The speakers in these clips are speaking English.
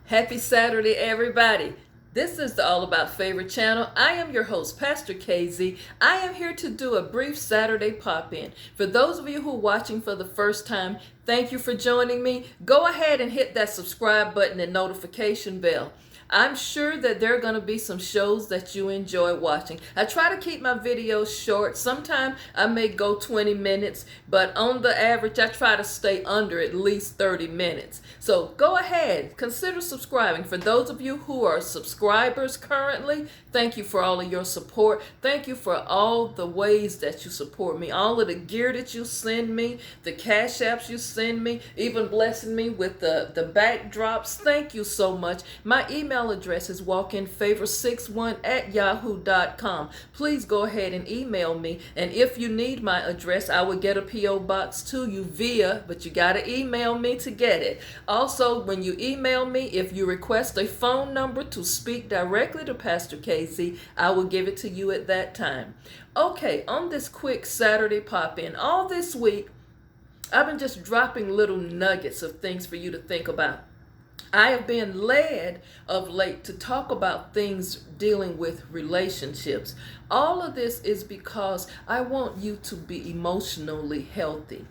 Happy Saturday, everybody. This is the All About Favorite channel. I am your host, Pastor KZ. I am here to do a brief Saturday pop-in. For those of you who are watching for the first time, thank you for joining me. Go ahead and hit that subscribe button and notification bell. I'm sure that there are going to be some shows that you enjoy watching. I try to keep my videos short. Sometimes I may go 20 minutes, but on the average, I try to stay under at least 30 minutes. So go ahead, consider subscribing. For those of you who are subscribers currently, thank you for all of your support. Thank you for all the ways that you support me, all of the gear that you send me, the cash apps you send me, even blessing me with the backdrops. Thank you so much. My email address is walkinfavor61@yahoo.com. Please go ahead and email me, and if you need my address, I will get a P.O. box to you but you got to email me to get it. Also, when you email me, if you request a phone number to speak directly to Pastor KZ, I will give it to you at that time. Okay, on this quick Saturday pop-in, all this week, I've been just dropping little nuggets of things for you to think about. I have been led of late to talk about things dealing with relationships. All of this is because I want you to be emotionally healthy.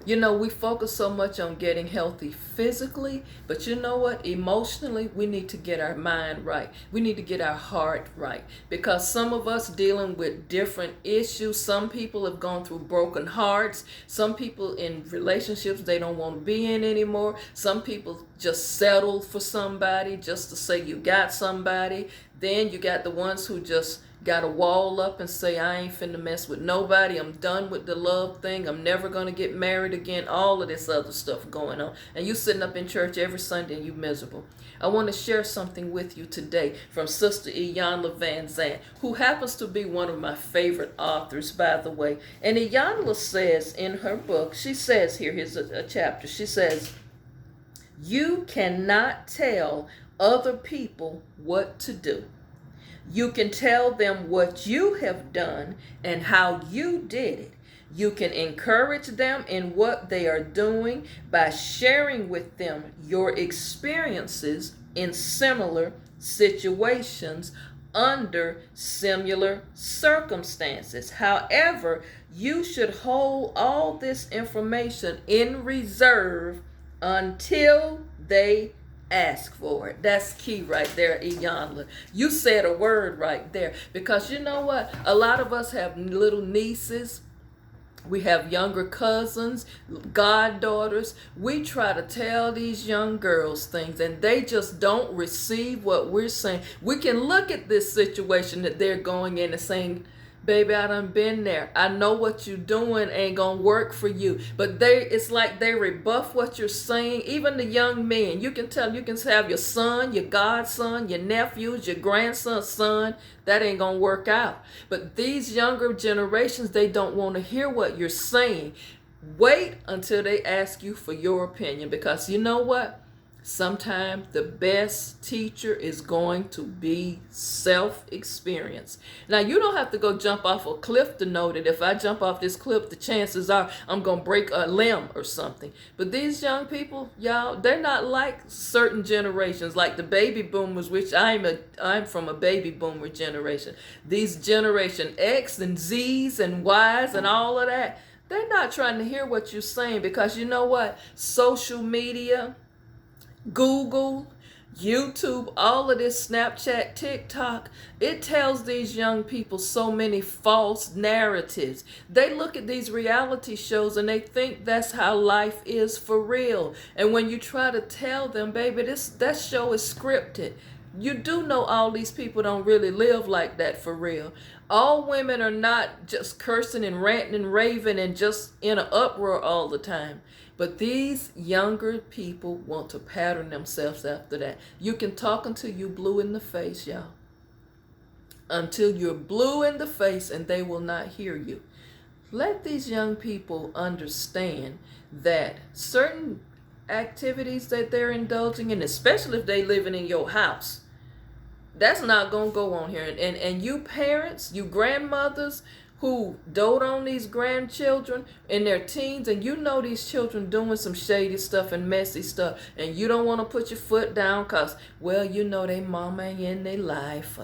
You know, we focus so much on getting healthy physically, but you know what? Emotionally, we need to get our mind right. We need to get our heart right, because some of us dealing with different issues. Some people have gone through broken hearts. Some people in relationships they don't want to be in anymore. Some people just settle for somebody just to say you got somebody. Then you got the ones who just got a wall up and say, I ain't finna mess with nobody. I'm done with the love thing. I'm never going to get married again. All of this other stuff going on. And you sitting up in church every Sunday and you miserable. I want to share something with you today from Sister Iyanla Vanzant, who happens to be one of my favorite authors, by the way. And Iyanla says in her book, she says here, here's a chapter. She says, you cannot tell other people what to do. You can tell them what you have done and how you did it. You can encourage them in what they are doing by sharing with them your experiences in similar situations under similar circumstances. However, you should hold all this information in reserve until they ask for it. That's key right there, Iyanla. You said a word right there, because you know what? A lot of us have little nieces. We have younger cousins, goddaughters. We try to tell these young girls things and they just don't receive what we're saying. We can look at this situation that they're going in and saying, baby, I done been there. I know what you're doing ain't gonna work for you. But it's like they rebuff what you're saying. Even the young men, you can tell, you can have your son, your godson, your nephews, your grandson's son. That ain't gonna work out. But these younger generations, they don't want to hear what you're saying. Wait until they ask you for your opinion, because you know what? Sometimes the best teacher is going to be self-experience. Now, you don't have to go jump off a cliff to know that if I jump off this cliff, the chances are I'm going to break a limb or something. But these young people, y'all, they're not like certain generations, like the baby boomers, which I'm from a baby boomer generation. These generation X and Z's and Y's and all of that, they're not trying to hear what you're saying, because you know what? Social media, Google, YouTube, all of this, Snapchat, TikTok, it tells these young people so many false narratives. They look at these reality shows and they think that's how life is for real. And when you try to tell them, baby, that show is scripted. You do know all these people don't really live like that for real. All women are not just cursing and ranting and raving and just in an uproar all the time. But these younger people want to pattern themselves after that. You can talk until you blue in the face, y'all. Until you're blue in the face and they will not hear you. Let these young people understand that certain activities that they're indulging in, especially if they living in your house, that's not going to go on here. And you parents, you grandmothers, who dote on these grandchildren in their teens, and you know these children doing some shady stuff and messy stuff, and you don't want to put your foot down because, well, you know they mama ain't in their life,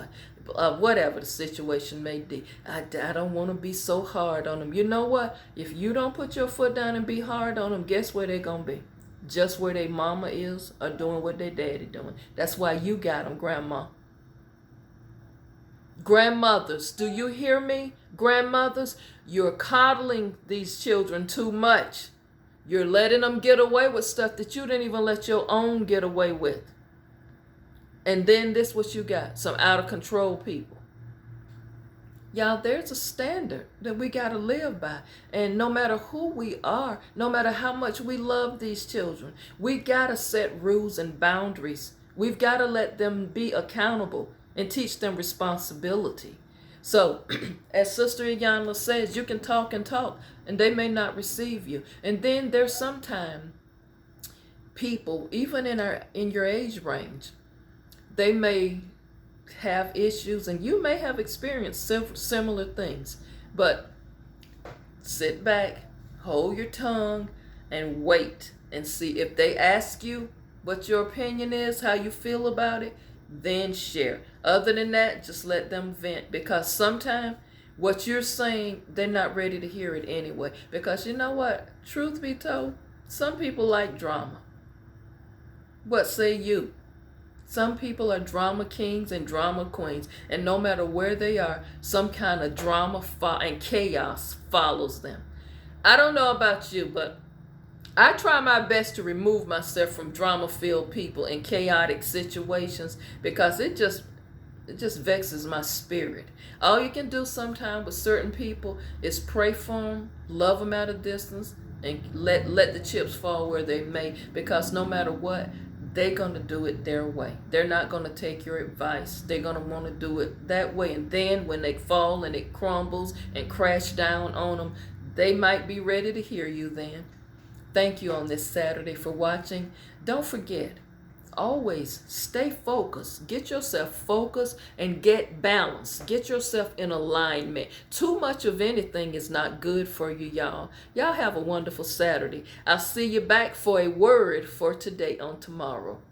whatever the situation may be. I don't want to be so hard on them. You know what? If you don't put your foot down and be hard on them, guess where they're going to be? Just where their mama is, or doing what their daddy doing. That's why you got them, grandma. Grandmothers, do you hear me? Grandmothers, you're coddling these children too much. You're letting them get away with stuff that you didn't even let your own get away with. And then this what you got, some out of control people. Y'all, there's a standard that we got to live by. And no matter who we are, no matter how much we love these children, we got to set rules and boundaries. We've got to let them be accountable and teach them responsibility. So, as Sister Iyanla says, you can talk and talk, and they may not receive you. And then there's sometimes people, even in your age range, they may have issues, and you may have experienced similar things. But sit back, hold your tongue, and wait and see. If they ask you what your opinion is, how you feel about it, then share. Other than that, just let them vent, because sometimes what you're saying, they're not ready to hear it anyway. Because you know what? Truth be told, some people like drama. What say you? Some people are drama kings and drama queens, and no matter where they are, some kind of drama and chaos follows them. I don't know about you, but I try my best to remove myself from drama-filled people in chaotic situations, because it just vexes my spirit. All you can do sometimes with certain people is pray for them, love them at a distance, and let the chips fall where they may, because no matter what, they're going to do it their way. They're not going to take your advice. They're going to want to do it that way. And then when they fall and it crumbles and crash down on them, they might be ready to hear you then. Thank you on this Saturday for watching. Don't forget, always stay focused. Get yourself focused and get balanced. Get yourself in alignment. Too much of anything is not good for you, y'all. Y'all have a wonderful Saturday. I'll see you back for a word for today on tomorrow.